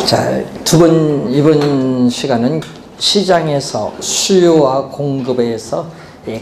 자, 이번 시간은 시장에서 수요와 공급에서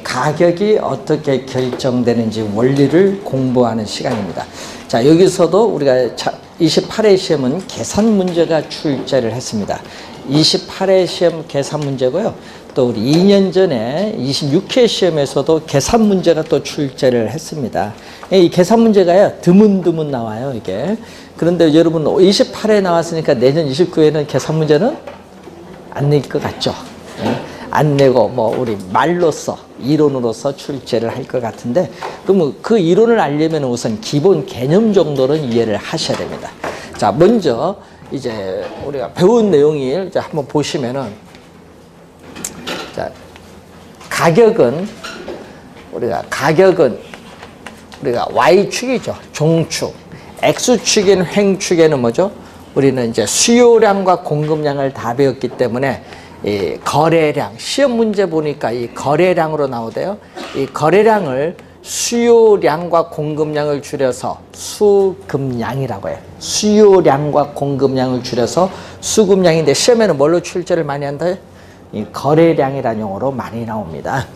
가격이 어떻게 결정되는지 원리를 공부하는 시간입니다. 자, 여기서도 우리가 28회 시험은 계산 문제가 출제를 했습니다. 28회 시험 계산 문제고요. 또 우리 2년 전에 26회 시험에서도 계산 문제가 또 출제를 했습니다. 이 계산 문제가요, 드문드문 나와요, 이게. 그런데 여러분 28회 나왔으니까 내년 29회는 계산 문제는 안 낼 것 같죠? 안 내고 우리 말로써 이론으로서 출제를 할 것 같은데, 그러면 그 이론을 알려면 우선 기본 개념 정도는 이해를 하셔야 됩니다. 자, 먼저 이제 우리가 배운 내용을 이제 한번 보시면은, 자, 가격은 우리가 Y축이죠. 종축. X축인 횡축에는 뭐죠? 우리는 이제 수요량과 공급량을 다 배웠기 때문에 이 거래량, 시험 문제 보니까 이 거래량으로 나오대요. 이 거래량을 수요량과 공급량을 줄여서 수급량이라고 해요. 수요량과 공급량을 줄여서 수급량인데, 시험에는 뭘로 출제를 많이 한다? 이 거래량이라는 용어로 많이 나옵니다.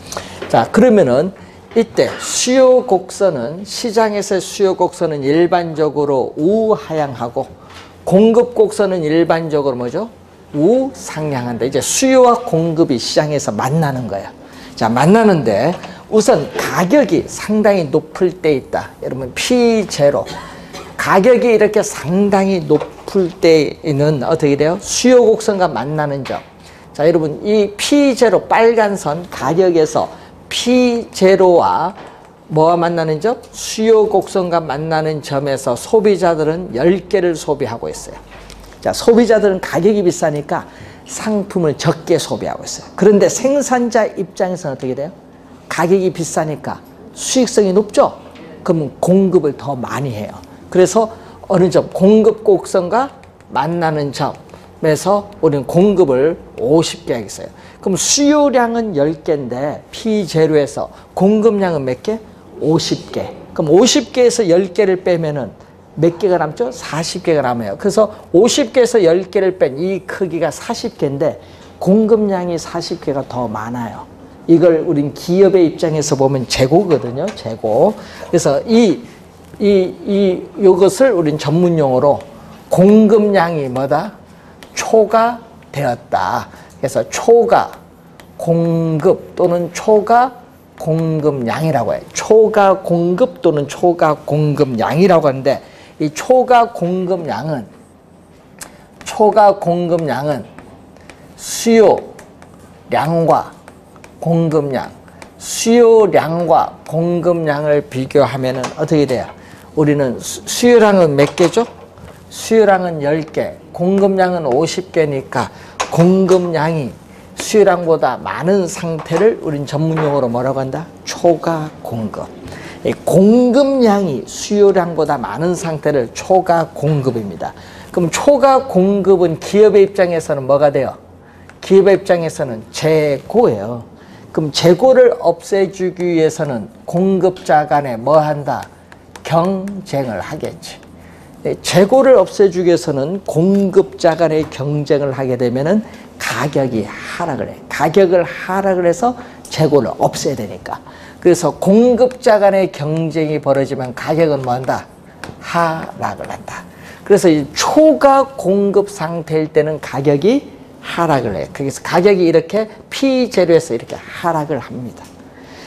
자, 그러면은 이때 수요 곡선은, 시장에서의 수요 곡선은 일반적으로 우하향하고, 공급 곡선은 일반적으로 뭐죠? 우상향한다. 이제 수요와 공급이 시장에서 만나는 거예요. 자, 만나는데 우선 가격이 상당히 높을 때 있다. 여러분 P0, 가격이 이렇게 상당히 높을 때는 어떻게 돼요? 수요 곡선과 만나는 점. 자, 여러분 이 P0 빨간 선, 가격에서 P0와 뭐와 만나는 점? 수요 곡선과 만나는 점에서 소비자들은 10개를 소비하고 있어요. 자, 소비자들은 가격이 비싸니까 상품을 적게 소비하고 있어요. 그런데 생산자 입장에서는 어떻게 돼요? 가격이 비싸니까 수익성이 높죠? 그러면 공급을 더 많이 해요. 그래서 어느 점, 공급 곡선과 만나는 점에서 우리는 공급을 50개 하겠어요. 그럼 수요량은 10개인데 P0에서 공급량은 몇 개? 50개. 그럼 50개에서 10개를 빼면은 몇 개가 남죠? 40개가 남아요. 그래서 50개에서 10개를 뺀 이 크기가 40개인데 공급량이 40개가 더 많아요. 이걸 우린 기업의 입장에서 보면 재고거든요. 재고. 그래서 요것을 우린 전문 용어로 공급량이 뭐다? 초과되었다. 그래서 초과 공급 또는 초과 공급량이라고 해요. 초과 공급 또는 초과 공급량이라고 하는데, 이 초과 공급량은 수요량과 공급량을 비교하면은 어떻게 돼요? 우리는 수요량은 몇 개죠? 수요량은 10개, 공급량은 50개니까 공급량이 수요량보다 많은 상태를 우린 전문용어로 뭐라고 한다? 초과 공급. 공급량이 수요량보다 많은 상태를 초과 공급입니다. 그럼 초과 공급은 기업의 입장에서는 뭐가 돼요? 기업의 입장에서는 재고예요. 그럼 재고를 없애주기 위해서는 공급자 간에 뭐 한다? 경쟁을 하겠지. 재고를 없애주기 위해서는 공급자 간의 경쟁을 하게 되면은 가격이 하락을 해. 가격을 하락을 해서 재고를 없애야 되니까. 그래서 공급자 간의 경쟁이 벌어지면 가격은 뭐 한다? 하락을 한다. 그래서 이 초과 공급 상태일 때는 가격이 하락을 해요. 그래서 가격이 이렇게 P0에서 이렇게 하락을 합니다.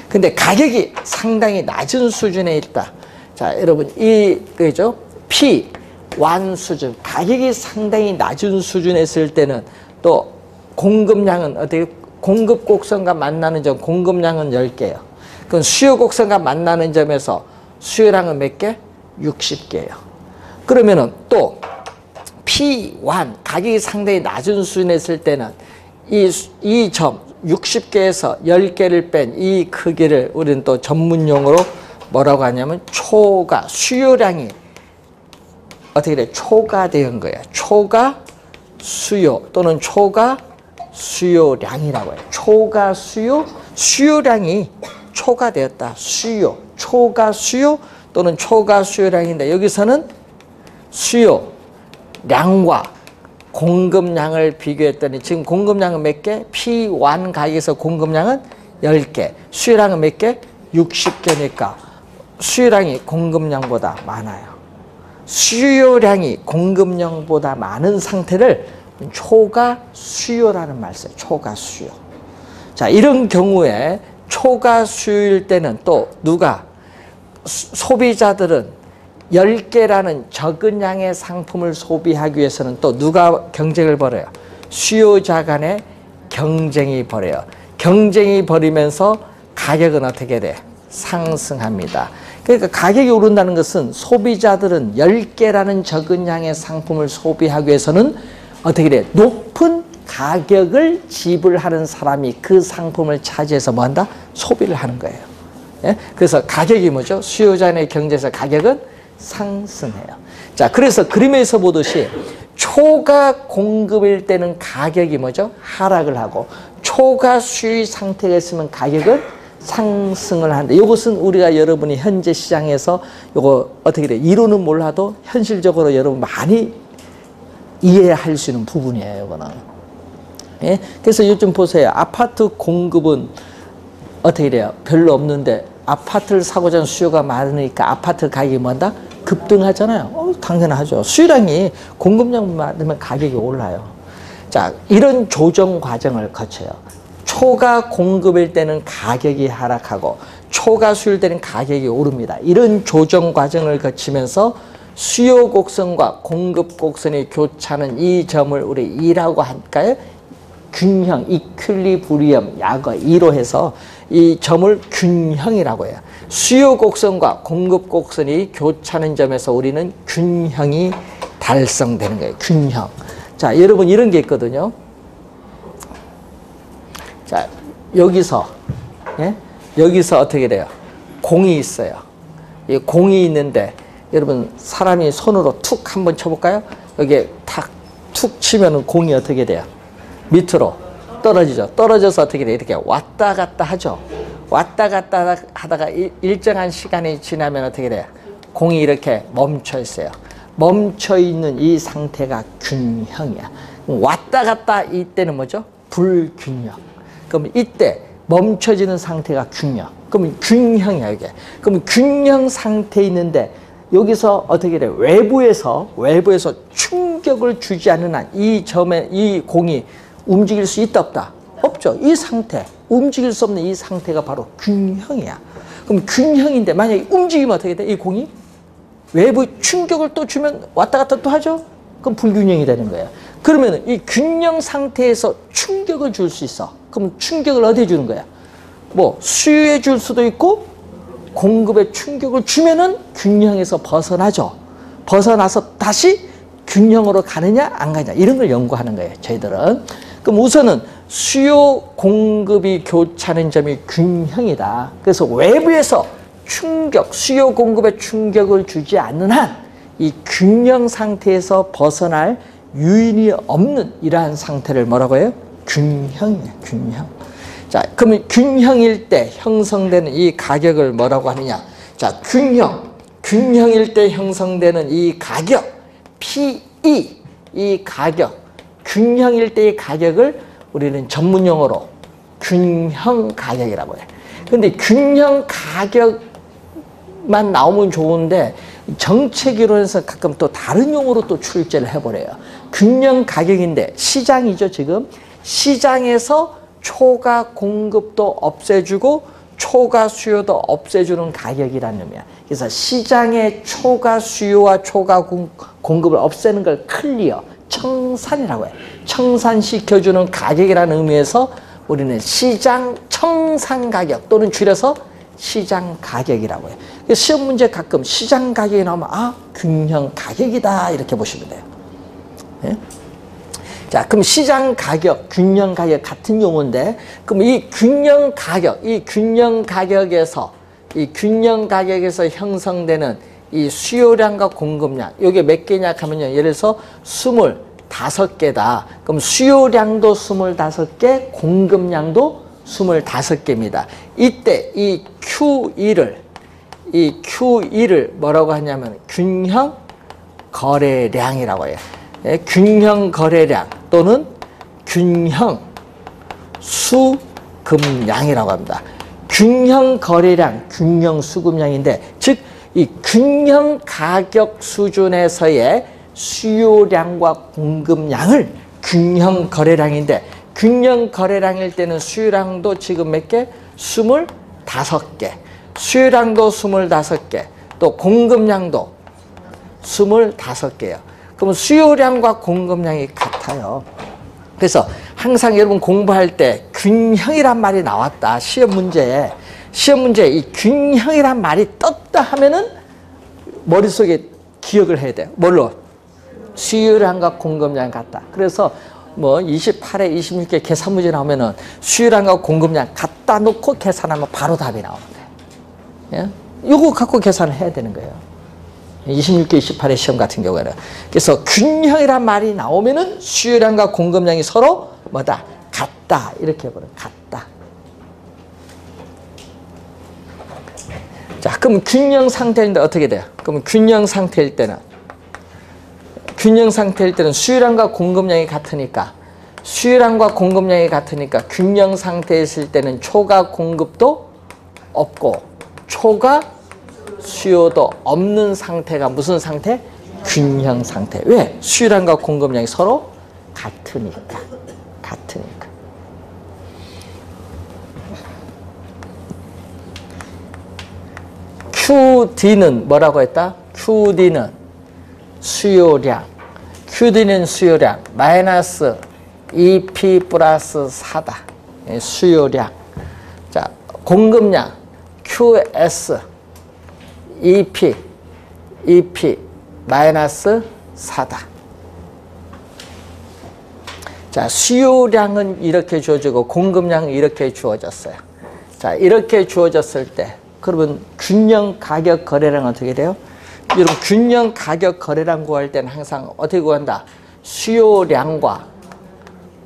근데 가격이 상당히 낮은 수준에 있다. 자, 여러분 그죠? P1 수준, 가격이 상당히 낮은 수준에 있을 때는 또 공급량은 어떻게? 공급 곡선과 만나는 점, 공급량은 10개예요. 그럼 수요 곡선과 만나는 점에서 수요량은 몇 개? 60개예요. 그러면은 또 P1, 가격이 상당히 낮은 수준에 있을 때는 이 점 60개에서 10개를 뺀 이 크기를 우리는 또 전문용어로 뭐라고 하냐면 초과, 수요량이 어떻게 돼? 초과된 거예요. 초과 수요 또는 초과 수요량이라고 해요. 초과 수요, 수요량이 초과되었다. 수요, 초과 수요 또는 초과 수요량인데, 여기서는 수요량과 공급량을 비교했더니 지금 공급량은 몇 개? P1 가격에서 공급량은 10개. 수요량은 몇 개? 60개니까 수요량이 공급량보다 많아요. 수요량이 공급량보다 많은 상태를 초과 수요라는 말 써요. 초과 수요. 자, 이런 경우에 초과 수요일 때는 또 누가 소비자들은 10개라는 적은 양의 상품을 소비하기 위해서는 또 누가 경쟁을 벌여요? 수요자 간의 경쟁이 벌여요. 경쟁이 벌이면서 가격은 어떻게 돼? 상승합니다. 그러니까 가격이 오른다는 것은 소비자들은 10개라는 적은 양의 상품을 소비하기 위해서는 어떻게 돼? 높은 가격을 지불하는 사람이 그 상품을 차지해서 뭐 한다? 소비를 하는 거예요. 예? 그래서 가격이 뭐죠? 수요자 간의 경쟁에서 가격은 상승해요. 자, 그래서 그림에서 보듯이 초과 공급일 때는 가격이 뭐죠? 하락을 하고 초과 수요 상태가 있으면 가격은 상승을 하는데 이것은 우리가 여러분이 현재 시장에서 이거 어떻게 돼? 이론은 몰라도 현실적으로 여러분 많이 이해할 수 있는 부분이에요. 이거는. 예? 그래서 요즘 보세요. 아파트 공급은 어떻게 돼요? 별로 없는데 아파트를 사고자 하는 수요가 많으니까 아파트 가격이 뭐한다? 급등하잖아요. 당연하죠. 수요량이 공급량 많으면 가격이 올라요. 자, 이런 조정 과정을 거쳐요. 초과 공급일 때는 가격이 하락하고 초과 수요일 때는 가격이 오릅니다. 이런 조정 과정을 거치면서 수요 곡선과 공급 곡선이 교차하는 이 점을 우리 E라고 할까요? 균형, 이퀄리브리엄, 약어 E로 해서 이 점을 균형이라고 해요. 수요 곡선과 공급 곡선이 교차하는 점에서 우리는 균형이 달성되는 거예요. 균형. 자, 여러분 이런 게 있거든요. 자, 여기서 어떻게 돼요? 공이 있어요. 이 공이 있는데 여러분 사람이 손으로 툭 한번 쳐볼까요? 여기에 탁 툭 치면은 공이 어떻게 돼요? 밑으로 떨어지죠. 떨어져서 어떻게 돼요? 이렇게 왔다 갔다 하죠. 왔다 갔다 하다가 일정한 시간이 지나면 어떻게 돼요? 공이 이렇게 멈춰 있어요. 멈춰 있는 이 상태가 균형이야. 왔다 갔다 이때는 뭐죠? 불균형. 그럼 이때 멈춰지는 상태가 균형. 그러면 균형이야, 이게. 그럼 균형 상태에 있는데 여기서 어떻게 돼? 외부에서 충격을 주지 않는 한 이 점에 이 공이 움직일 수 있다 없다? 없죠. 이 상태, 움직일 수 없는 이 상태가 바로 균형이야. 그럼 균형인데 만약에 움직이면 어떻게 돼? 이 공이 외부 충격을 또 주면 왔다 갔다 또 하죠? 그럼 불균형이 되는 거예요. 그러면 이 균형 상태에서 충격을 줄 수 있어. 그럼 충격을 어디에 주는 거야? 뭐 수요에 줄 수도 있고 공급에 충격을 주면은 균형에서 벗어나죠. 벗어나서 다시 균형으로 가느냐 안 가느냐 이런 걸 연구하는 거예요. 저희들은. 그럼 우선은 수요 공급이 교차하는 점이 균형이다. 그래서 외부에서 충격, 수요 공급에 충격을 주지 않는 한 이 균형 상태에서 벗어날 유인이 없는 이러한 상태를 뭐라고 해요? 균형이에요. 균형. 자, 그러면 균형일 때 형성되는 이 가격을 뭐라고 하느냐? 자, 균형일 때 형성되는 이 가격, PE, 이 가격, 균형일 때의 가격을 우리는 전문용어로 균형 가격이라고 해요. 근데 균형 가격만 나오면 좋은데 정책이론에서 가끔 또 다른 용어로 또 출제를 해버려요. 균형 가격인데 시장이죠, 지금. 시장에서 초과 공급도 없애주고 초과 수요도 없애주는 가격이라는 의미야. 그래서 시장의 초과 수요와 초과 공급을 없애는 걸 클리어, 청산이라고 해. 청산시켜주는 가격이라는 의미에서 우리는 시장 청산 가격 또는 줄여서 시장 가격이라고 해요. 시험 문제 가끔 시장 가격이 나오면 균형 가격이다 이렇게 보시면 돼요. 예? 자, 그럼 시장 가격, 균형 가격 같은 용어인데, 그럼 이 균형 가격에서 형성되는 이 수요량과 공급량, 이게 몇 개냐 하면요. 예를 들어서 25개다. 그럼 수요량도 25개, 공급량도 25개입니다. 이때 이 Q2를 뭐라고 하냐면 균형 거래량이라고 해요. 균형 거래량 또는 균형 수급량이라고 합니다. 균형 거래량, 균형 수급량인데, 즉 이 균형 가격 수준에서의 수요량과 공급량을 균형 거래량인데, 균형 거래량일 때는 수요량도 지금 몇 개? 25개. 수요량도 25개. 또 공급량도 25개예요. 그러면 수요량과 공급량이 같아요. 그래서 항상 여러분 공부할 때 균형이란 말이 나왔다. 시험 문제에 이 균형이란 말이 떴다 하면은 머릿속에 기억을 해야 돼요. 뭘로? 수요량과 공급량 같다. 그래서 뭐 28회, 26회 계산 문제 나오면은 수요량과 공급량 갖다 놓고 계산하면 바로 답이 나오는데, 예? 요거 갖고 계산을 해야 되는 거예요. 26개, 28회 시험 같은 경우에는. 그래서 균형이란 말이 나오면은 수요량과 공급량이 서로 뭐다? 같다. 이렇게 해버려요. 같다. 자, 그럼 균형 상태인데 어떻게 돼요? 그러면 균형 상태일 때는 수요량과 공급량이 같으니까, 균형 상태에 있을 때는 초과 공급도 없고 초과 수요도 없는 상태가 무슨 상태? 균형 상태. 왜? 수요량과 공급량이 서로 같으니까. QD는 뭐라고 했다? QD는 수요량 마이너스 EP 플러스 4다. 수요량. 자, 공급량 QS EP 마이너스 4다. 자, 수요량은 이렇게 주어지고 공급량은 이렇게 주어졌어요. 자, 이렇게 주어졌을 때 그러면 균형 가격 거래량은 어떻게 돼요? 여러분 균형 가격 거래량 구할 때는 항상 어떻게 구한다? 수요량과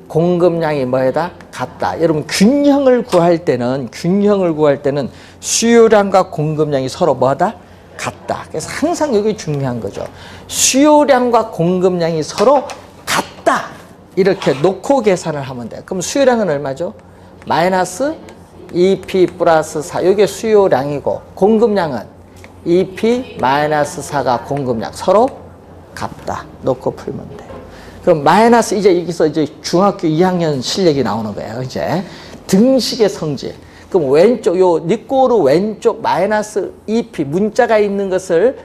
공급량이 뭐에다? 같다. 여러분 균형을 구할 때는 수요량과 공급량이 서로 뭐다? 같다. 그래서 항상 여기 중요한 거죠. 수요량과 공급량이 서로 같다. 이렇게 놓고 계산을 하면 돼요. 그럼 수요량은 얼마죠? 마이너스 EP 플러스 4. 이게 수요량이고 공급량은 EP 마이너스 4가 공급량. 서로 같다. 놓고 풀면 돼요. 그럼 마이너스 이제 여기서 이제 중학교 2학년 실력이 나오는 거예요. 이제 등식의 성질. 그럼 왼쪽 요 니꼬르 왼쪽 마이너스 EP 문자가 있는 것을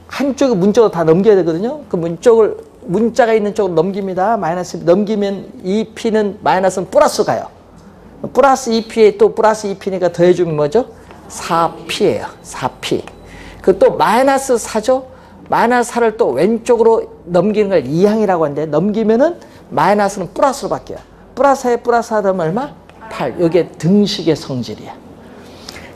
한쪽에 문자로 다 넘겨야 되거든요. 그 문자가 있는 쪽으로 넘깁니다. 마이너스 넘기면 EP는 마이너스는 플러스 가요. 플러스 EP에 또 플러스 EP니까 더해주면 뭐죠? 4P예요. 4P. 그 또 마이너스 4죠? 마이너스 4를 또 왼쪽으로 넘기는 걸 2항이라고 하는데 넘기면은 마이너스는 플러스로 바뀌어요. 플러스에 플러스 하면 얼마? 8. 이게 등식의 성질이야.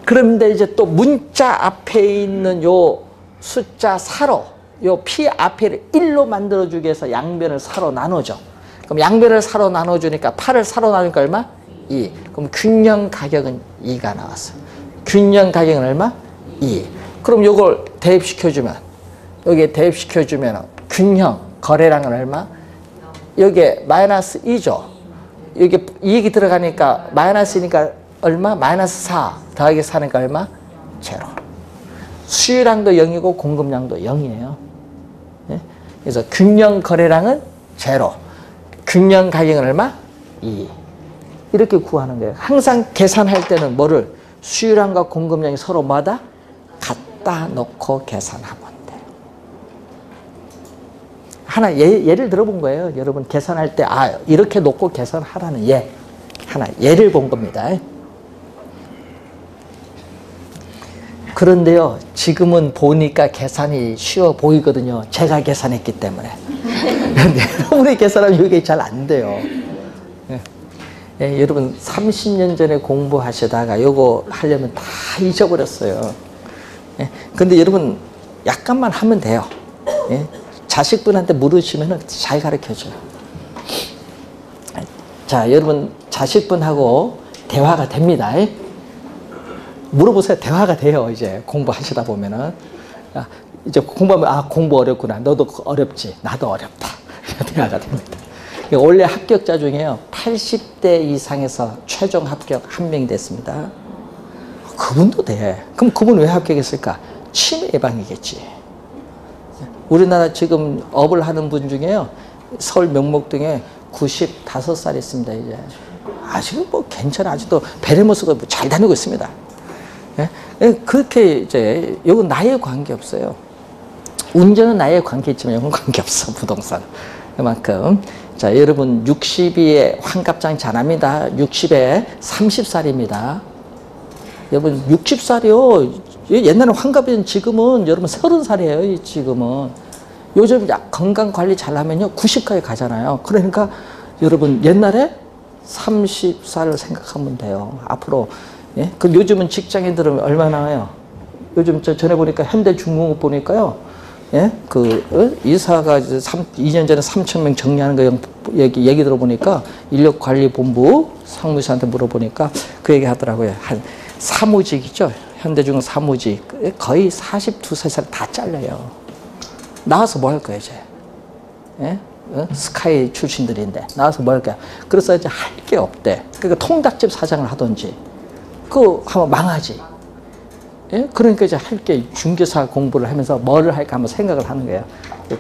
그런데 이제 또 문자 앞에 있는 요 숫자 4로 요 P 앞에를 1로 만들어주기 위해서 양변을 4로 나누죠. 그럼 양변을 4로 나눠주니까 8을 4로 나누니까 얼마? 2. 그럼 균형 가격은 2가 나왔어. 균형 가격은 얼마? 2. 그럼 요걸 대입시켜주면, 여기에 대입시켜주면 균형 거래량은 얼마? 여기에 마이너스 2죠. 여기 이익이 들어가니까 마이너스니까 얼마? 마이너스 4 더하기 4니까 얼마? 제로. 수요량도 0이고 공급량도 0이에요. 네? 그래서 균형 거래량은 제로. 균형 가격은 얼마? 2. 이렇게 구하는 거예요. 항상 계산할 때는 뭐를? 수요량과 공급량이 서로 뭐다? 갖다 놓고 계산하면 돼요. 하나 예를 들어본 거예요. 여러분 계산할 때 이렇게 놓고 계산하라는 하나 예를 본 겁니다. 그런데요, 지금은 보니까 계산이 쉬워 보이거든요. 제가 계산했기 때문에. 그런데 여러분이 계산하면 이게 잘 안 돼요. 예, 여러분 30년 전에 공부하시다가 요거 하려면 다 잊어버렸어요. 예, 근데 여러분 약간만 하면 돼요. 예, 자식분한테 물으시면 잘 가르쳐줘요. 자, 여러분 자식분하고 대화가 됩니다. 물어보세요. 대화가 돼요. 이제 공부하시다 보면은 이제 공부하면 공부 어렵구나. 너도 어렵지. 나도 어렵다. 대화가 됩니다. 원래 합격자 중에요 80대 이상에서 최종 합격 한 명이 됐습니다. 그분도 돼. 그럼 그분 왜 합격했을까? 치매 예방이겠지. 우리나라 지금 업을 하는 분 중에요 서울 명목동에 95살 있습니다. 이제 아직은 뭐 괜찮아. 아직도 베레모스가 잘 다니고 있습니다. 예? 그렇게 이제 이건 나이에 관계 없어요. 운전은 나이에 관계 있지만 이건 관계 없어. 부동산 그만큼. 자, 여러분 60에 환갑장 잘합니다. 60에 30살입니다. 여러분 60살이요. 옛날에 환갑이면 지금은 여러분 30살이에요. 지금은. 요즘 건강관리 잘하면요 90까지 가잖아요. 그러니까 여러분 옛날에 30살을 생각하면 돼요. 앞으로. 예? 그럼 요즘은 직장인들은 얼마나 나와요? 요즘 전에 보니까 현대중공업 보니까요. 예? 이사가 2년 전에 3,000명 정리하는 거 얘기 들어보니까 인력관리본부 상무실한테 물어보니까 그 얘기 하더라고요. 한 사무직이죠. 현대중공업 사무직. 거의 42살 다 잘려요. 나와서 뭐 할 거예요, 이제? 예? 스카이 출신들인데. 나와서 뭐 할 거야? 그래서 이제 할 게 없대. 그러니까 통닭집 사장을 하든지. 그거 하면 망하지. 예? 그러니까 이제 할 게 중개사 공부를 하면서 뭐를 할까 한번 생각을 하는 거예요.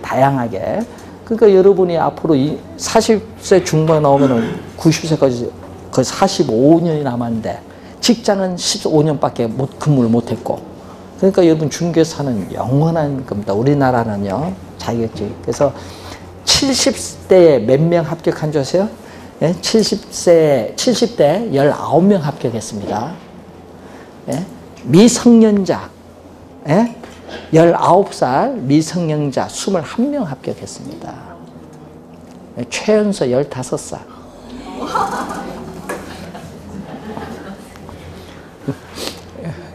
다양하게. 그러니까 여러분이 앞으로 40세 중반에 나오면은 90세까지 거의 45년이 남았는데 직장은 15년밖에 근무를 못했고. 그러니까 여러분 중개사는 영원한 겁니다. 우리나라는요. 자격증. 그래서 70대에 몇 명 합격한 줄 아세요? 예? 70대 19명 합격했습니다. 예? 미성년자, 예? 19살 미성년자 21명 합격했습니다. 예? 최연소 15살.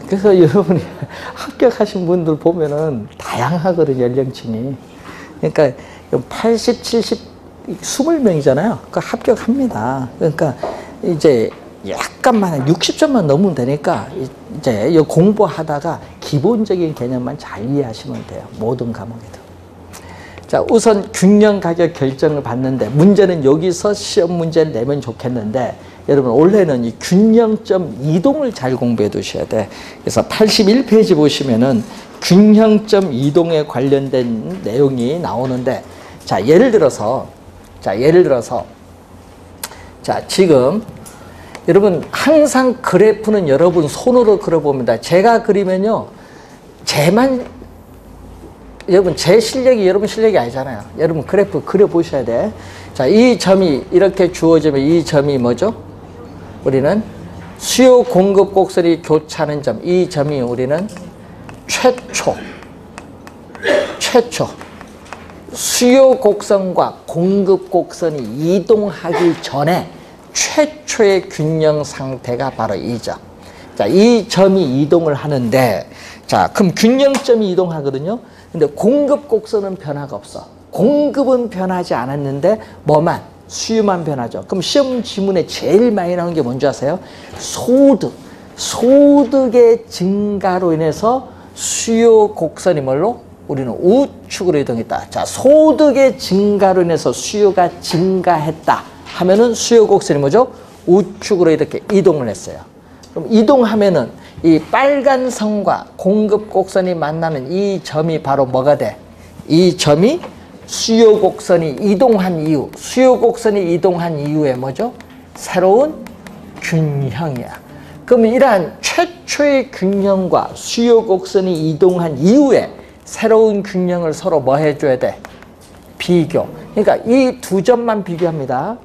그래서 여러분이 합격하신 분들 보면은 다양하거든요, 연령층이. 그러니까 80, 70, 20명이잖아요. 그 합격합니다. 그러니까 이제 약간만 60점만 넘으면 되니까 이제 공부하다가 기본적인 개념만 잘 이해하시면 돼요. 모든 과목에도. 자, 우선 균형 가격 결정을 받는데 문제는 여기서 시험 문제를 내면 좋겠는데 여러분 원래는 이 균형점 이동을 잘 공부해 두셔야 돼. 그래서 81페이지 보시면은 균형점 이동에 관련된 내용이 나오는데 자, 예를 들어서 자, 지금 여러분 항상 그래프는 여러분 손으로 그려봅니다. 제가 그리면요. 여러분 제 실력이 여러분 실력이 아니잖아요. 여러분 그래프 그려보셔야 돼. 자, 이 점이 이렇게 주어지면 이 점이 뭐죠? 우리는 수요 공급 곡선이 교차하는 점. 이 점이 우리는 최초 수요 곡선과 공급 곡선이 이동하기 전에 최초의 균형 상태가 바로 이 점. 자, 이 점이 이동을 하는데, 자, 그럼 균형점이 이동하거든요. 근데 공급 곡선은 변화가 없어. 공급은 변하지 않았는데, 뭐만? 수요만 변하죠. 그럼 시험 지문에 제일 많이 나오는 게 뭔지 아세요? 소득. 소득의 증가로 인해서 수요 곡선이 뭘로? 우리는 우측으로 이동했다. 자, 소득의 증가로 인해서 수요가 증가했다 하면은 수요 곡선이 뭐죠? 우측으로 이렇게 이동을 했어요. 그럼 이동하면은 이 빨간 선과 공급 곡선이 만나는 이 점이 바로 뭐가 돼? 이 점이 수요 곡선이 이동한 이유, 수요 곡선이 이동한 이유에 뭐죠? 새로운 균형이야. 그럼 이러한 최초의 균형과 수요 곡선이 이동한 이후에 새로운 균형을 서로 뭐 해줘야 돼? 비교. 그러니까 이 두 점만 비교합니다.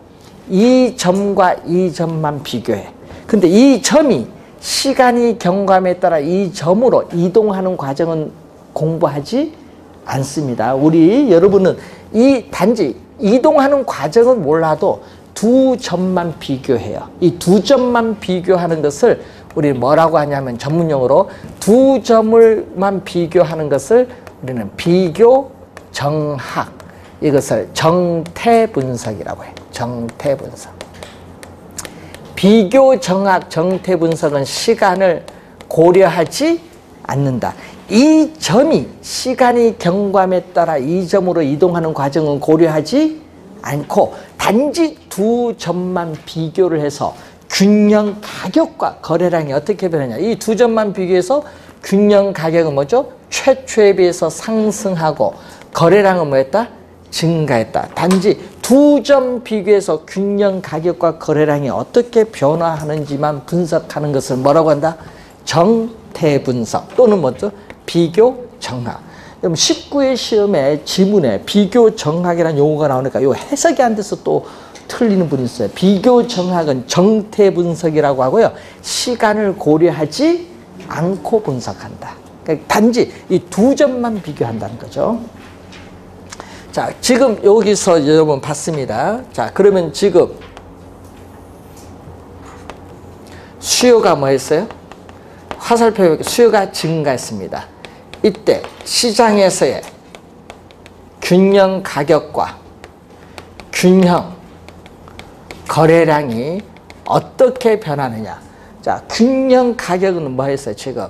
이 점과 이 점만 비교해. 근데 이 점이 시간이 경과함에 따라 이 점으로 이동하는 과정은 공부하지 않습니다. 여러분은 단지 이동하는 과정은 몰라도 두 점만 비교해요. 이 두 점만 비교하는 것을 우리 뭐라고 하냐면 전문용어로 두 점을만 비교하는 것을 우리는 비교 정학, 이것을 정태 분석이라고 해요. 정태 분석. 비교 정학, 정태 분석은 시간을 고려하지 않는다. 이 점이 시간이 경과함에 따라 이 점으로 이동하는 과정은 고려하지 않고 단지 두 점만 비교를 해서 균형 가격과 거래량이 어떻게 변하냐. 이 두 점만 비교해서 균형 가격은 뭐죠? 최초에 비해서 상승하고 거래량은 뭐였다? 증가했다. 단지 두 점 비교해서 균형 가격과 거래량이 어떻게 변화하는지만 분석하는 것을 뭐라고 한다? 정태 분석 또는 뭐죠? 비교 정학. 그럼 19회 시험에 지문에 비교 정학이라는 용어가 나오니까 요 해석이 안 돼서 또 틀리는 분이 있어요. 비교 정학은 정태 분석이라고 하고요. 시간을 고려하지 않고 분석한다. 그러니까 단지 이 두 점만 비교한다는 거죠. 자, 지금 여기서 여러분 봤습니다. 자, 그러면 지금 수요가 뭐 했어요? 화살표 수요가 증가했습니다. 이때 시장에서의 균형 가격과 균형 거래량이 어떻게 변하느냐. 자, 균형 가격은 뭐 했어요, 지금?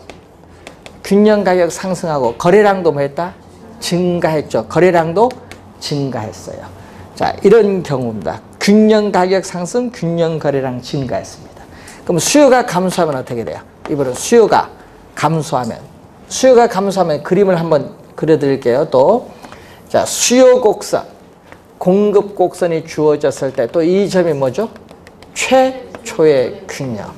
균형 가격 상승하고 거래량도 뭐 했다? 증가했죠. 거래량도 증가했어요. 자, 이런 경우입니다. 균형 가격 상승, 균형 거래량 증가했습니다. 그럼 수요가 감소하면 어떻게 돼요? 이번엔 수요가 감소하면 그림을 한번 그려드릴게요. 또, 자, 수요 곡선, 공급 곡선이 주어졌을 때 또 이 점이 뭐죠? 최초의 균형.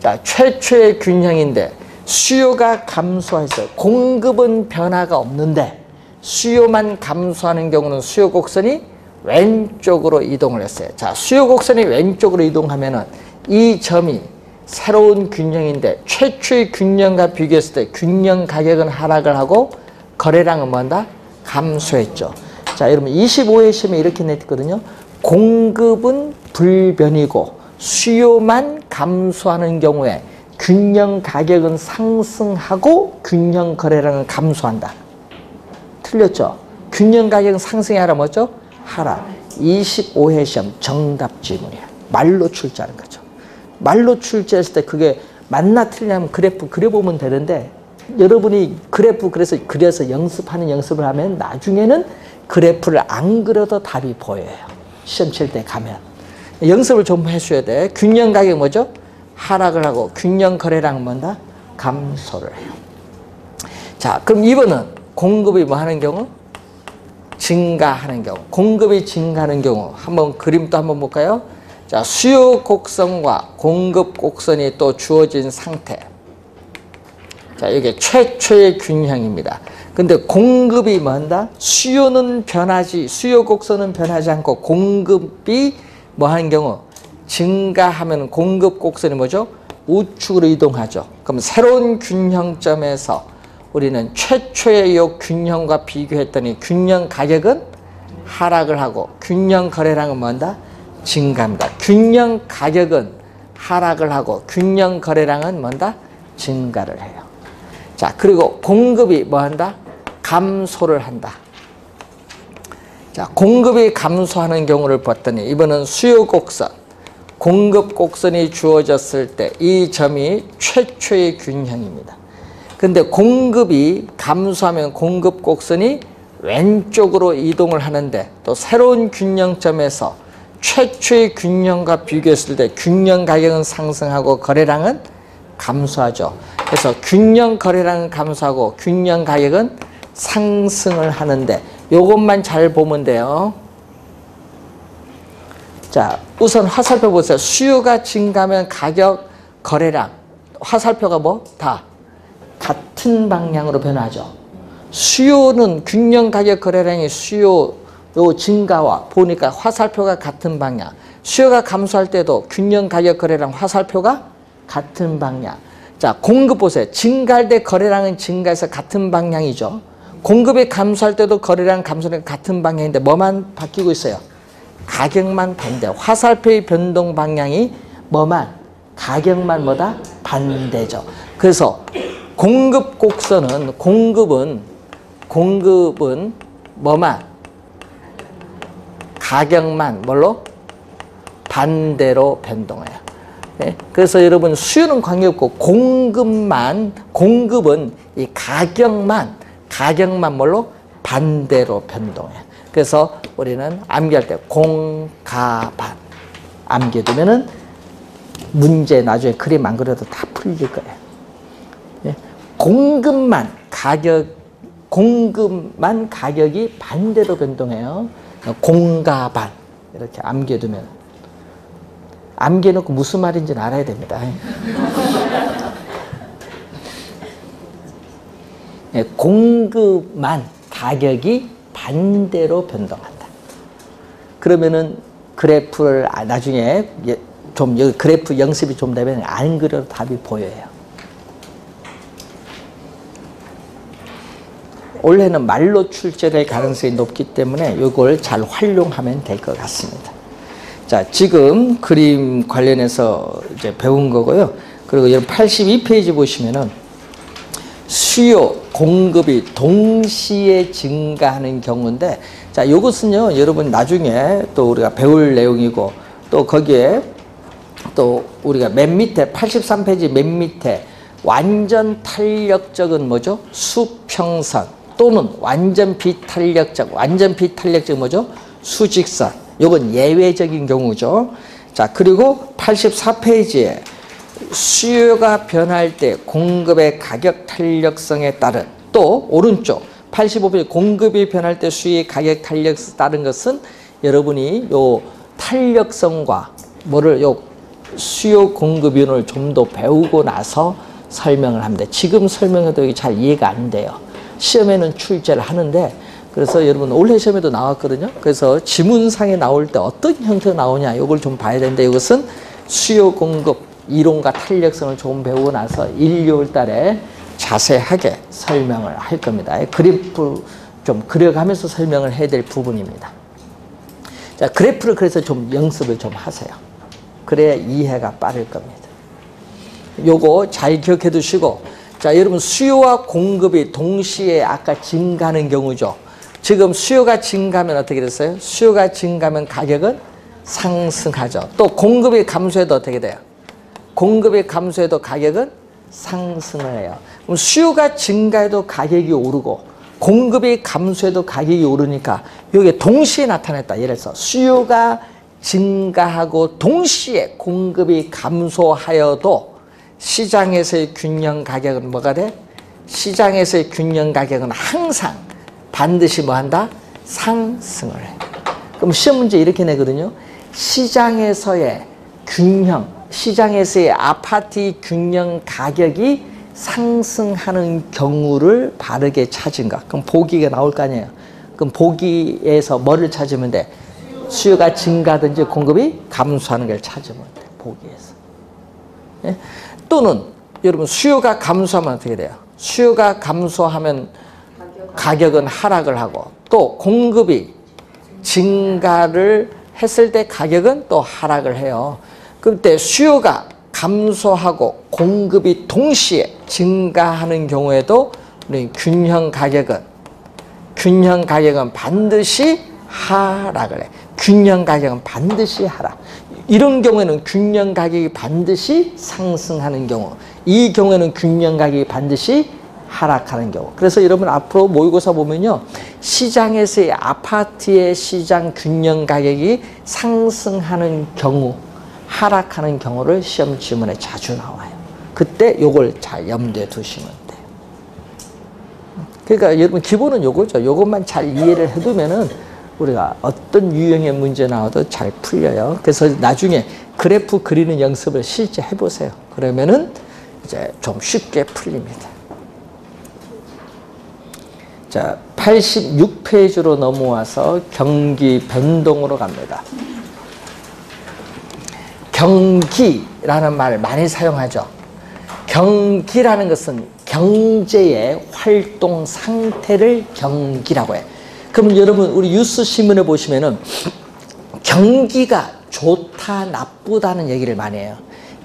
자, 최초의 균형인데 수요가 감소했어요. 공급은 변화가 없는데 수요만 감소하는 경우는 수요 곡선이 왼쪽으로 이동을 했어요. 자, 수요 곡선이 왼쪽으로 이동하면은 이 점이 새로운 균형인데 최초의 균형과 비교했을 때 균형 가격은 하락을 하고 거래량은 뭐한다? 감소했죠. 자, 여러분 25회 시험에 이렇게 냈거든요. 공급은 불변이고 수요만 감소하는 경우에 균형 가격은 상승하고 균형 거래량은 감소한다. 틀렸죠? 균형 가격은 상승이 아니라 뭐죠? 하락. 25회 시험 정답 질문이야. 말로 출제하는 거죠. 말로 출제했을 때 그게 맞나 틀리냐면 그래프 그려보면 되는데 여러분이 그래프 그려서 연습을 하면 나중에는 그래프를 안 그려도 답이 보여요. 시험 칠 때 가면. 연습을 좀 해줘야 돼. 균형 가격 뭐죠? 하락을 하고 균형 거래량 뭔다? 감소를 해요. 자, 그럼 이번은 공급이 뭐 하는 경우? 증가하는 경우. 공급이 증가하는 경우. 한번 그림도 한번 볼까요? 자, 수요 곡선과 공급 곡선이 또 주어진 상태. 자, 이게 최초의 균형입니다. 근데 공급이 뭐한다? 수요 곡선은 변하지 않고 공급이 뭐 하는 경우? 증가하면 공급 곡선이 뭐죠? 우측으로 이동하죠. 그럼 새로운 균형점에서 우리는 최초의 이 균형과 비교했더니 균형 가격은 하락을 하고 균형 거래량은 뭐한다? 증가합니다. 균형 가격은 하락을 하고 균형 거래량은 뭐한다? 증가를 해요. 자, 그리고 공급이 뭐한다? 감소를 한다. 자, 공급이 감소하는 경우를 봤더니 이번은 수요 곡선, 공급 곡선이 주어졌을 때 이 점이 최초의 균형입니다. 근데 공급이 감소하면 공급 곡선이 왼쪽으로 이동을 하는데 또 새로운 균형점에서 최초의 균형과 비교했을 때 균형 가격은 상승하고 거래량은 감소하죠. 그래서 균형 거래량은 감소하고 균형 가격은 상승을 하는데 요것만 잘 보면 돼요. 자, 우선 화살표 보세요. 수요가 증가하면 가격, 거래량, 화살표가 뭐? 다 같은 방향으로 변하죠. 수요는 균형 가격 거래량이 수요 요 증가와 보니까 화살표가 같은 방향. 수요가 감소할 때도 균형 가격 거래량 화살표가 같은 방향. 자, 공급 보세요. 증가할 때 거래량은 증가해서 같은 방향이죠. 공급이 감소할 때도 거래량 감소는 같은 방향인데 뭐만 바뀌고 있어요? 가격만 반대. 화살표의 변동 방향이 뭐만? 가격만 뭐다? 반대죠. 그래서 공급 곡선은 공급은 뭐만? 가격만 뭘로? 반대로 변동해요. 네? 그래서 여러분 수요는 관계없고 공급은 이 가격만 뭘로? 반대로 변동해요. 그래서 우리는 암기할 때 공가반 암기해두면은 문제 나중에 그림 안 그려도 다 풀릴 거예요. 예? 공급만 가격이 반대로 변동해요. 공가반 이렇게 암기해두면, 암기해놓고 무슨 말인지는 알아야 됩니다. 예, 공급만 가격이 반대로 변동한다. 그러면은 그래프를 나중에 좀 여기 그래프 연습이 좀 되면 안 그려도 답이 보여요. 올해는 말로 출제될 가능성이 높기 때문에 이걸 잘 활용하면 될 것 같습니다. 자, 지금 그림 관련해서 이제 배운 거고요. 그리고 여러분 82페이지 보시면은 수요, 공급이 동시에 증가하는 경우인데, 자, 이것은요, 여러분 나중에 또 우리가 배울 내용이고, 또 거기에 또 우리가 맨 밑에 83페이지 맨 밑에 완전 탄력적은 뭐죠? 수평선 또는 완전 비탄력적 뭐죠? 수직선. 요건 예외적인 경우죠. 자, 그리고 84페이지에 수요가 변할 때 공급의 가격 탄력성에 따른, 또 오른쪽 85페이지 공급이 변할 때 수요의 가격 탄력성에 따른 것은 여러분이 요 탄력성과 요 수요 공급 이론을 좀 더 배우고 나서 설명을 합니다. 지금 설명해도 이게 잘 이해가 안 돼요. 시험에는 출제를 하는데, 그래서 여러분 올해 시험에도 나왔거든요. 그래서 지문상에 나올 때 어떤 형태로 나오냐 이걸 좀 봐야 되는데, 이것은 수요 공급 이론과 탄력성을 조금 배우고 나서 1, 2월 달에 자세하게 설명을 할 겁니다. 그래프 좀 그려가면서 설명을 해야 될 부분입니다. 자, 그래프를 그래서 좀 연습을 좀 하세요. 그래야 이해가 빠를 겁니다. 요거 잘 기억해 두시고, 자, 여러분 수요와 공급이 동시에 아까 증가하는 경우죠. 지금 수요가 증가하면 어떻게 됐어요? 수요가 증가하면 가격은 상승하죠. 또 공급이 감소해도 어떻게 돼요? 공급이 감소해도 가격은 상승을 해요. 그럼 수요가 증가해도 가격이 오르고 공급이 감소해도 가격이 오르니까 이게 동시에 나타났다. 예를 들어서 수요가 증가하고 동시에 공급이 감소하여도 시장에서의 균형 가격은 뭐가 돼? 시장에서의 균형 가격은 항상 반드시 뭐 한다? 상승을 해. 그럼 시험 문제 이렇게 내거든요. 시장에서의 균형, 시장에서의 아파트 균형 가격이 상승하는 경우를 바르게 찾은 것. 그럼 보기가 나올 거 아니에요. 그럼 보기에서 뭐를 찾으면 돼? 수요가 증가하든지 공급이 감소하는 걸 찾으면 돼. 보기에서. 예? 또는 여러분 수요가 감소하면 어떻게 돼요? 수요가 감소하면 가격은 하락을 하고, 또 공급이 증가를 했을 때 가격은 또 하락을 해요. 그때 수요가 감소하고 공급이 동시에 증가하는 경우에도 우리 균형 가격은 반드시 하락을 해. 균형 가격은 반드시 하락. 이런 경우에는 균형 가격이 반드시 상승하는 경우, 이 경우에는 균형 가격이 반드시 하락하는 경우. 그래서 여러분 앞으로 모의고사 보면요, 시장에서의 아파트의 시장 균형 가격이 상승하는 경우, 하락하는 경우를 시험 지문에 자주 나와요. 그때 요걸 잘 염두에 두시면 돼요. 그러니까 여러분 기본은 요거죠. 요것만 잘 이해를 해두면은 우리가 어떤 유형의 문제 나와도 잘 풀려요. 그래서 나중에 그래프 그리는 연습을 실제 해보세요. 그러면은 이제 좀 쉽게 풀립니다. 자, 86페이지로 넘어와서 경기 변동으로 갑니다. 경기라는 말을 많이 사용하죠. 경기라는 것은 경제의 활동 상태를 경기라고 해요. 그럼 여러분 우리 뉴스 신문에 보시면은 경기가 좋다 나쁘다는 얘기를 많이 해요.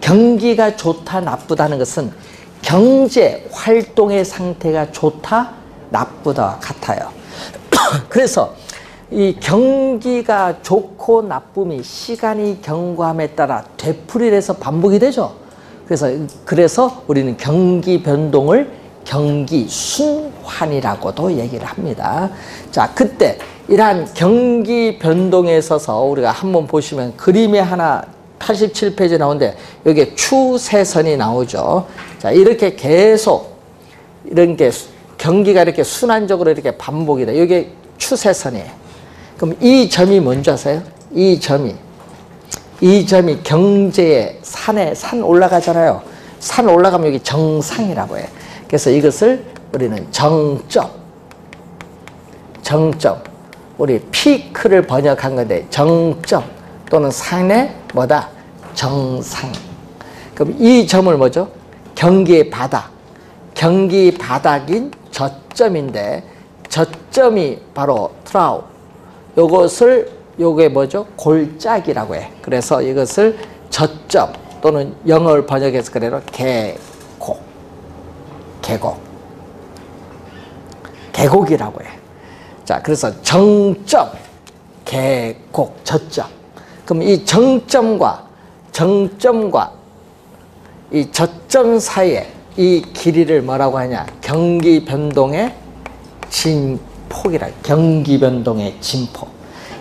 경기가 좋다 나쁘다는 것은 경제 활동의 상태가 좋다 나쁘다 같아요. 그래서 이 경기가 좋고 나쁨이 시간이 경과함에 따라 되풀이해서 반복이 되죠. 그래서 우리는 경기 변동을 경기 순환이라고도 얘기를 합니다. 자, 그때 이러한 경기 변동에 있어서 우리가 한번 보시면 그림이 하나 87페이지에 나오는데 여기에 추세선이 나오죠. 자, 이렇게 계속 이런 게 경기가 이렇게 순환적으로 이렇게 반복이 돼. 이게 추세선이에요. 그럼 이 점이 뭔지 아세요? 이 점이 경제의 산 올라가잖아요. 산 올라가면 여기 정상이라고 해요. 그래서 이것을 우리는 정점, 우리 피크를 번역한 건데 정점 또는 산의 뭐다? 정상. 그럼 이 점을 뭐죠? 경기의 바닥. 경기 바닥인 저점인데 저점이 바로 트라우. 요게 뭐죠? 골짜기라고 해. 그래서 이것을 저점 또는 영어를 번역해서 그래요. 계곡이라고 해. 자, 그래서 정점, 계곡, 저점. 그럼 이 정점과 이 저점 사이에 이 길이를 뭐라고 하냐? 경기 변동의 진폭이라. 경기 변동의 진폭.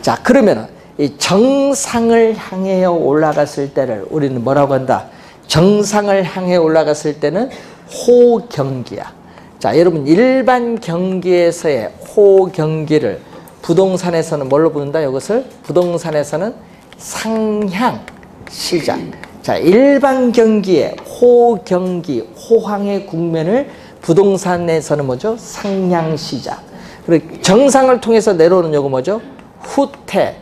자, 그러면은 이 정상을 향해 올라갔을 때를 우리는 뭐라고 한다? 정상을 향해 올라갔을 때는 호경기야. 자, 여러분 일반 경기에서의 호경기를 부동산에서는 뭘로 부른다? 이것을 부동산에서는 상향 시장. 자, 일반 경기의 호경기, 호황의 국면을 부동산에서는 뭐죠? 상향 시장. 그리고 정상을 통해서 내려오는 요거 뭐죠? 후퇴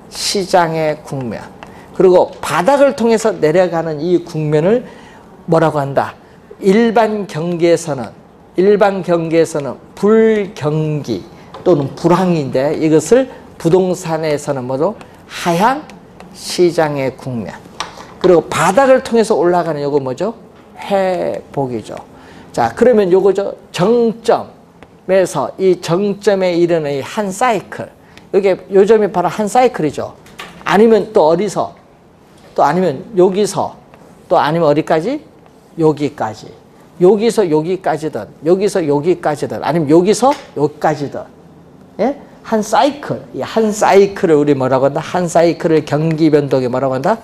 시장의 국면. 그리고 바닥을 통해서 내려가는 이 국면을 뭐라고 한다? 일반 경기에서는 불경기 또는 불황인데 이것을 부동산에서는 뭐죠? 하향 시장의 국면. 그리고 바닥을 통해서 올라가는 요거 뭐죠? 회복이죠. 자, 그러면 요거죠. 정점에서 이 정점에 이르는 이 한 사이클. 이게 요점이 바로 한 사이클이죠. 아니면 또 어디서? 또 아니면 여기서? 또 아니면 어디까지? 여기까지. 여기서 여기까지든, 여기서 여기까지든, 아니면 여기서 여기까지든. 예? 한 사이클. 이 한 사이클을 우리 뭐라고 한다? 한 사이클을 경기 변동에 뭐라고 한다?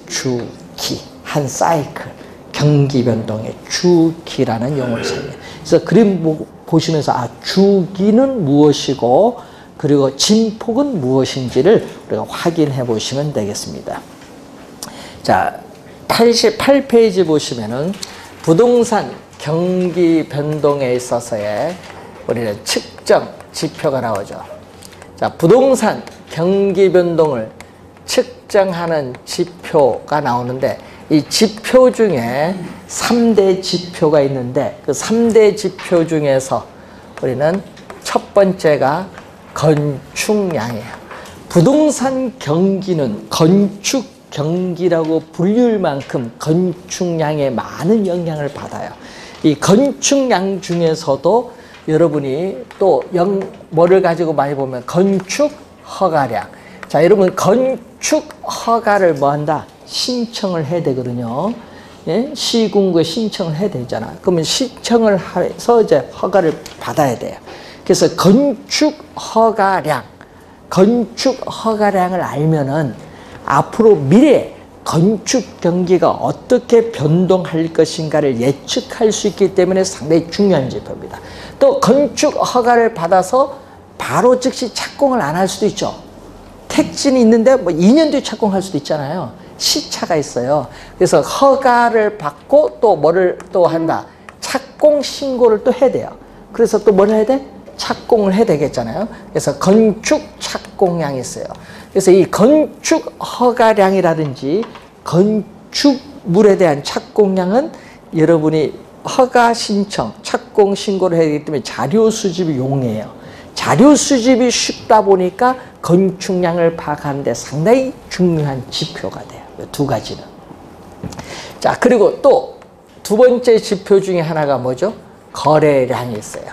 주기. 한 사이클. 경기 변동의 주기라는 용어를 사용해요. 그래서 그림 보시면서 주기는 무엇이고 그리고 진폭은 무엇인지를 우리가 확인해 보시면 되겠습니다. 자, 88페이지 보시면은 부동산 경기 변동에 있어서의 우리는 측정 지표가 나오죠. 자, 부동산 경기 변동을 측정하는 지표가 나오는데 이 지표 중에 3대 지표가 있는데 그 3대 지표 중에서 우리는 첫 번째가 건축량이에요. 부동산 경기는 건축 경기라고 불릴 만큼 건축량에 많은 영향을 받아요. 이 건축량 중에서도 여러분이 또 뭐를 가지고 많이 보면 건축 허가량. 자, 여러분 건축 허가를 뭐 한다? 신청을 해야 되거든요. 예? 시군구에 신청을 해야 되잖아. 그러면 신청을 해서 이제 허가를 받아야 돼요. 그래서 건축 허가량을 알면은 앞으로 미래 건축 경기가 어떻게 변동할 것인가를 예측할 수 있기 때문에 상당히 중요한 지표입니다. 또 건축 허가를 받아서 바로 즉시 착공을 안 할 수도 있죠. 택지는 있는데 뭐 2년 뒤에 착공할 수도 있잖아요. 시차가 있어요. 그래서 허가를 받고 또 뭐를 또 한다? 착공 신고를 또 해야 돼요. 그래서 또 뭘 해야 돼? 착공을 해야 되겠잖아요. 그래서 건축 착공량이 있어요. 그래서 이 건축 허가량이라든지 건축물에 대한 착공량은 여러분이 허가 신청, 착공 신고를 해야 되기 때문에 자료 수집이 용이해요. 자료 수집이 쉽다 보니까 건축량을 파악하는 데 상당히 중요한 지표가 돼요. 이 두 가지는. 자, 그리고 또 두 번째 지표 중에 하나가 뭐죠? 거래량이 있어요.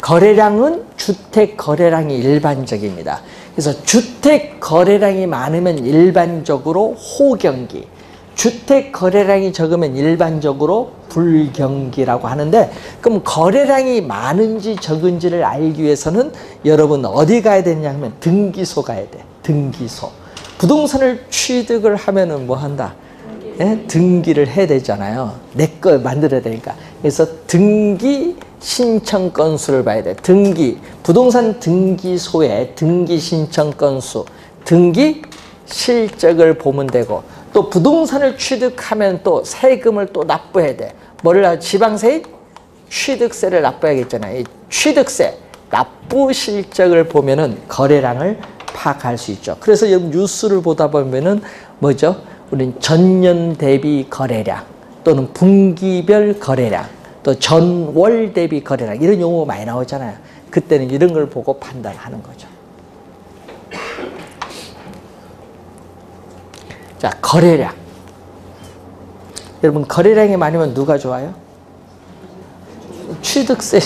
거래량은 주택 거래량이 일반적입니다. 그래서 주택 거래량이 많으면 일반적으로 호경기, 주택 거래량이 적으면 일반적으로 불경기라고 하는데, 그럼 거래량이 많은지 적은지를 알기 위해서는 여러분 어디 가야 되냐 하면 등기소 가야 돼. 등기소. 부동산을 취득을 하면은 뭐 한다? 예? 등기를 해야 되잖아요. 내 거 만들어야 되니까. 그래서 등기 신청 건수를 봐야 돼. 등기, 부동산 등기소의 등기 신청 건수, 등기 실적을 보면 되고, 또 부동산을 취득하면 또 세금을 또 납부해야 돼. 뭐를 지방세인? 취득세를 납부해야겠잖아요. 이 취득세, 납부 실적을 보면은 거래량을 파악할 수 있죠. 그래서 여러분 뉴스를 보다 보면은 뭐죠? 우린 전년 대비 거래량, 또는 분기별 거래량, 또 전월 대비 거래량, 이런 용어가 많이 나오잖아요. 그때는 이런 걸 보고 판단하는 거죠. 자, 거래량. 여러분, 거래량이 많으면 누가 좋아요? 취득세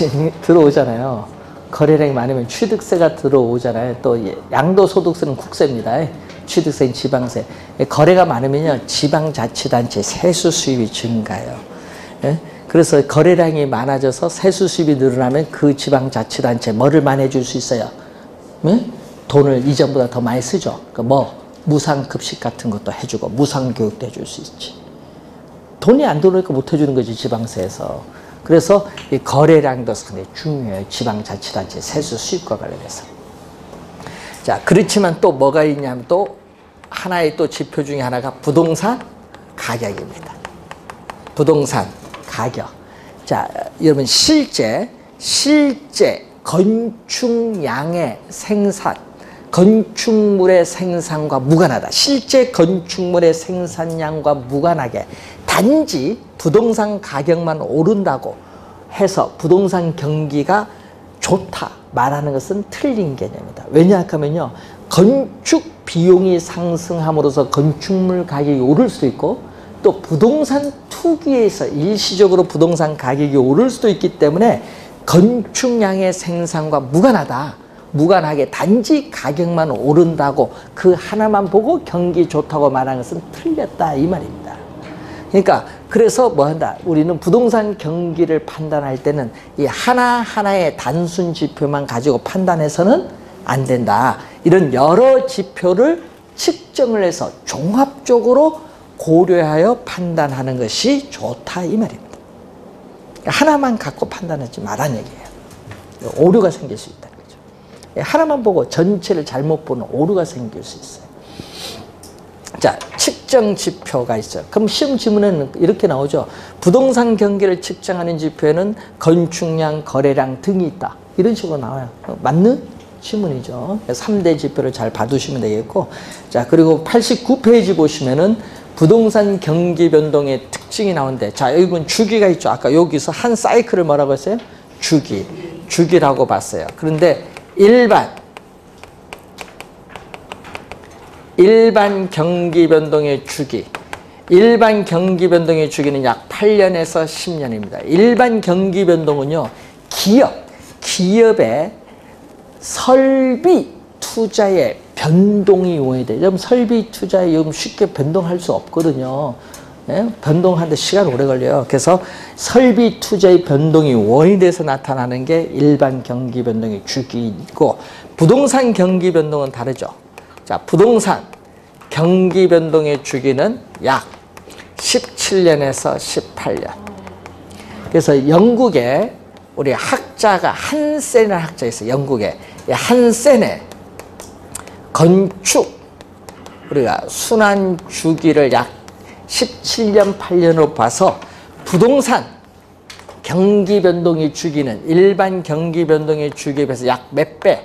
들어오잖아요. 거래량이 많으면 취득세가 들어오잖아요. 또 양도소득세는 국세입니다. 취득세는 지방세. 거래가 많으면요, 지방자치단체 세수 수입이 증가해요. 예? 그래서 거래량이 많아져서 세수 수입이 늘어나면 그 지방자치단체 뭐를 많이 해줄 수 있어요? 예? 돈을 이전보다 더 많이 쓰죠. 뭐 무상급식 같은 것도 해주고 무상교육도 해줄 수 있지. 돈이 안 들어오니까 못 해주는 거지, 지방세에서. 그래서 이 거래량도 상당히 중요해요. 지방자치단체 세수 수입과 관련해서. 자, 그렇지만 또 뭐가 있냐면 또 하나의 또 지표 중에 하나가 부동산 가격입니다. 부동산 가격. 자, 여러분 실제 건축량의 생산, 건축물의 생산과 무관하다. 실제 건축물의 생산량과 무관하게 단지 부동산 가격만 오른다고 해서 부동산 경기가 좋다 말하는 것은 틀린 개념이다. 왜냐하면요, 건축 비용이 상승함으로써 건축물 가격이 오를 수도 있고, 또 부동산 투기에서 일시적으로 부동산 가격이 오를 수도 있기 때문에 건축량의 생산과 무관하게 단지 가격만 오른다고 그 하나만 보고 경기 좋다고 말하는 것은 틀렸다, 이 말입니다. 그러니까 그래서 뭐 한다? 우리는 부동산 경기를 판단할 때는 이 하나하나의 단순 지표만 가지고 판단해서는 안 된다. 이런 여러 지표를 측정을 해서 종합적으로 고려하여 판단하는 것이 좋다, 이 말입니다. 하나만 갖고 판단하지 말라는 얘기예요. 오류가 생길 수 있다는 거죠. 하나만 보고 전체를 잘못 보는 오류가 생길 수 있어요. 자, 측정 지표가 있어요. 그럼 시험 지문에는 이렇게 나오죠. 부동산 경기를 측정하는 지표에는 건축량, 거래량 등이 있다. 이런 식으로 나와요. 맞는 지문이죠. 3대 지표를 잘 봐두시면 되겠고. 자, 그리고 89페이지 보시면은 부동산 경기 변동의 특징이 나오는데, 자, 여기 보면 주기가 있죠. 아까 여기서 한 사이클을 뭐라고 했어요? 주기라고 봤어요. 그런데 일반 경기 변동의 주기, 일반 경기 변동의 주기는 약 8년에서 10년입니다. 일반 경기 변동은요, 기업의 설비 투자의 변동이 오야 돼요. 여러분, 설비 투자에 요즘 쉽게 변동할 수 없거든요. 예? 변동하는데 시간 오래 걸려요. 그래서 설비 투자의 변동이 원인이 돼서 나타나는 게 일반 경기 변동의 주기이고, 부동산 경기 변동은 다르죠. 자, 부동산 경기 변동의 주기는 약 17년에서 18년. 그래서 영국에 우리 학자가 한센이라는 학자가 있어요. 영국에 한센의 건축 우리가 순환 주기를 약 17년 8년으로 봐서 부동산 경기 변동의 주기는 일반 경기 변동의 주기에 비해서 약 몇 배?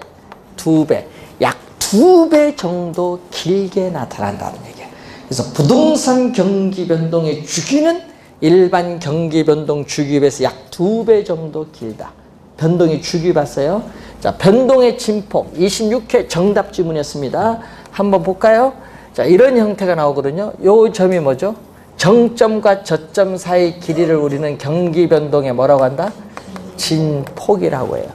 2배. 약 2배 정도 길게 나타난다는 얘기예요. 그래서 부동산 경기 변동의 주기는 일반 경기 변동 주기에 비해서 약 2배 정도 길다. 변동의 주기 봤어요? 자, 변동의 진폭 26회 정답 지문이었습니다. 한번 볼까요? 자, 이런 형태가 나오거든요. 요 점이 뭐죠? 정점과 저점 사이 길이를 우리는 경기 변동에 뭐라고 한다? 진폭이라고 해요.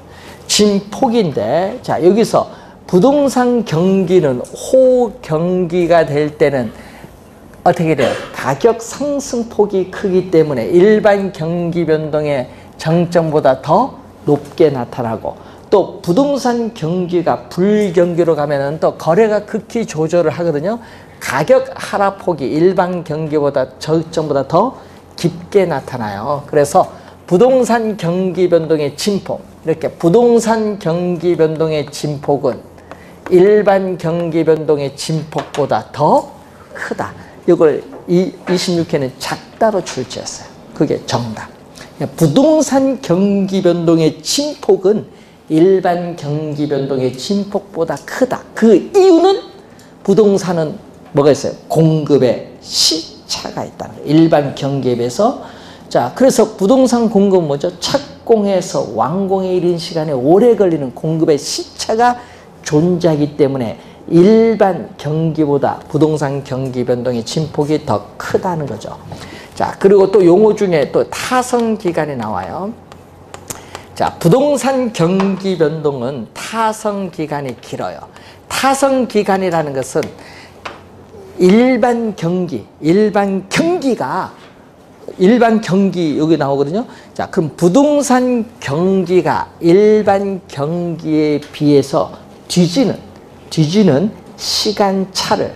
진폭인데, 자, 여기서 부동산 경기는 호경기가 될 때는 어떻게 돼요? 가격 상승폭이 크기 때문에 일반 경기 변동의 정점보다 더 높게 나타나고, 또 부동산 경기가 불경기로 가면은 또 거래가 극히 조절을 하거든요. 가격 하락폭이 일반 경기보다 저점보다 더 깊게 나타나요. 그래서 부동산 경기 변동의 진폭, 이렇게 부동산 경기 변동의 진폭은 일반 경기 변동의 진폭보다 더 크다. 이걸 26회는 작다로 출제했어요. 그게 정답. 부동산 경기 변동의 진폭은 일반 경기 변동의 진폭보다 크다. 그 이유는 부동산은 뭐가 있어요? 공급의 시차가 있다는 거예요. 일반 경기에 비해서. 자, 그래서 부동산 공급은 뭐죠? 착공해서 완공에 이른 시간에 오래 걸리는 공급의 시차가 존재하기 때문에 일반 경기보다 부동산 경기 변동의 진폭이 더 크다는 거죠. 자, 그리고 또 용어 중에 또 타성 기간이 나와요. 자, 부동산 경기 변동은 타성 기간이 길어요. 타성 기간이라는 것은 일반 경기 여기 나오거든요. 자, 그럼 부동산 경기가 일반 경기에 비해서 뒤지는 시간차를,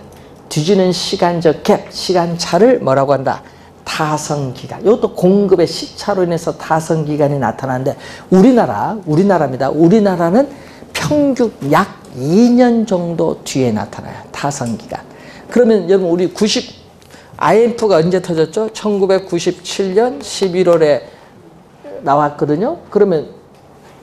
뒤지는 시간적 갭, 시간차를 뭐라고 한다? 타성기간. 이것도 공급의 시차로 인해서 타성기간이 나타나는데, 우리나라입니다. 우리나라는 평균 약 2년 정도 뒤에 나타나요. 타성기간. 그러면 여러분, 우리 IMF가 언제 터졌죠? 1997년 11월에 나왔거든요. 그러면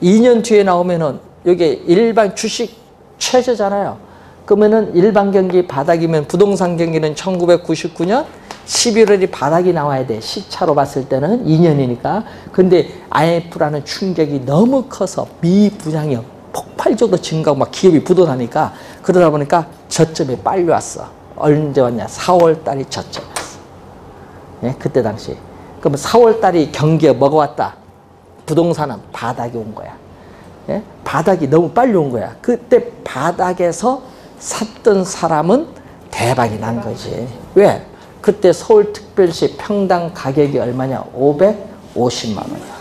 2년 뒤에 나오면은 여기 일반 주식 최저잖아요. 그러면은 일반 경기 바닥이면 부동산 경기는 1999년 11월이 바닥이 나와야 돼. 시차로 봤을 때는 2년이니까. 근데 IMF라는 충격이 너무 커서 미분양이 폭발적으로 증가하고 막 기업이 부도나니까, 그러다 보니까 저점이 빨리 왔어. 언제 왔냐? 4월 달이 저점이었어. 예? 그때 당시. 그러면 4월 달이 경기에 뭐가 왔다? 부동산은 바닥이 온 거야. 예? 바닥이 너무 빨리 온 거야. 그때 바닥에서 샀던 사람은 대박이 난 거지. 왜? 그때 서울특별시 평당 가격이 얼마냐? 550만 원이야.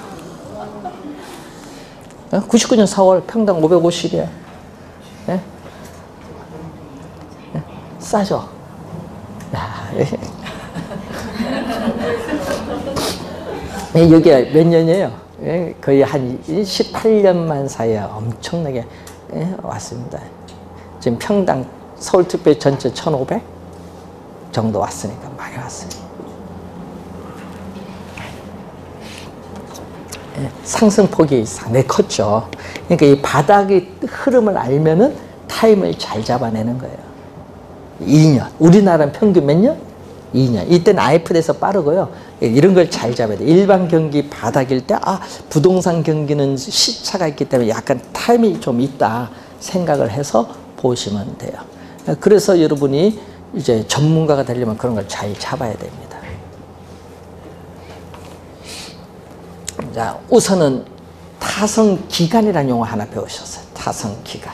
99년 4월 평당 550이야. 예? 싸죠? 여기가 몇 년이에요? 거의 한 18년만 사이에 엄청나게 왔습니다. 지금 평당 서울특별시 전체 1,500 정도 왔으니까 많이 왔어요. 상승폭이 상당히 컸죠. 그러니까 이 바닥의 흐름을 알면은 타임을 잘 잡아내는 거예요. 2년. 우리나라는 평균 몇 년? 2년. 이때는 IMF에서 빠르고요. 이런 걸 잘 잡아야 돼. 일반 경기 바닥일 때, 부동산 경기는 시차가 있기 때문에 약간 타임이 좀 있다 생각을 해서 보시면 돼요. 그래서 여러분이 이제 전문가가 되려면 그런 걸 잘 잡아야 됩니다. 자, 우선은 타성기간이라는 용어 하나 배우셨어요. 타성기간.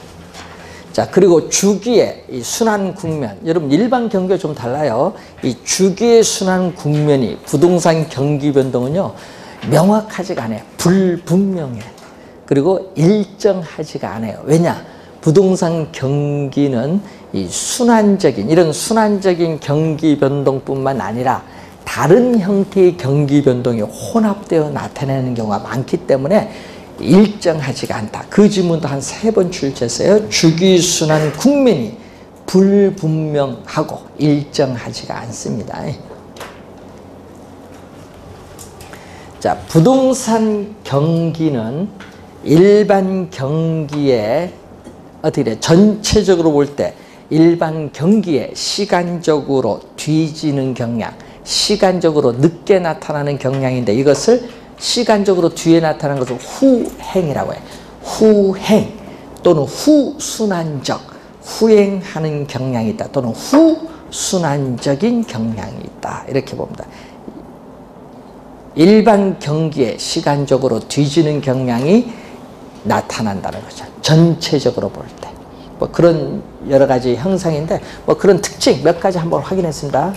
자, 그리고 주기의 이 순환 국면. 여러분, 일반 경기가 좀 달라요. 이 주기의 순환 국면이 부동산 경기 변동은요, 명확하지가 않아요. 불분명해. 그리고 일정하지가 않아요. 왜냐? 부동산 경기는 이 이런 순환적인 경기 변동뿐만 아니라 다른 형태의 경기 변동이 혼합되어 나타내는 경우가 많기 때문에 일정하지가 않다. 그 질문도 한 3번 출제했어요. 주기순환 국면이 불분명하고 일정하지가 않습니다. 자, 부동산 경기는 일반 경기에 어떻게 돼? 전체적으로 볼 때 일반 경기에 시간적으로 뒤지는 경향, 시간적으로 늦게 나타나는 경향인데, 이것을 시간적으로 뒤에 나타나는 것을 후행이라고 해요. 후행 또는 후순환적, 후행하는 경향이 있다. 또는 후순환적인 경향이 있다. 이렇게 봅니다. 일반 경기에 시간적으로 뒤지는 경향이 나타난다는 거죠. 전체적으로 볼 때. 뭐 그런 여러 가지 형상인데, 뭐 그런 특징 몇 가지 한번 확인했습니다.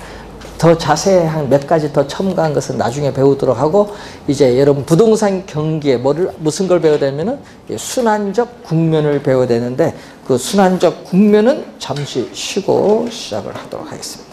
더 자세한 몇 가지 더 첨가한 것은 나중에 배우도록 하고, 이제 여러분 부동산 경기에 무슨 걸 배워야 되면은 순환적 국면을 배워야 되는데, 그 순환적 국면은 잠시 쉬고 시작을 하도록 하겠습니다.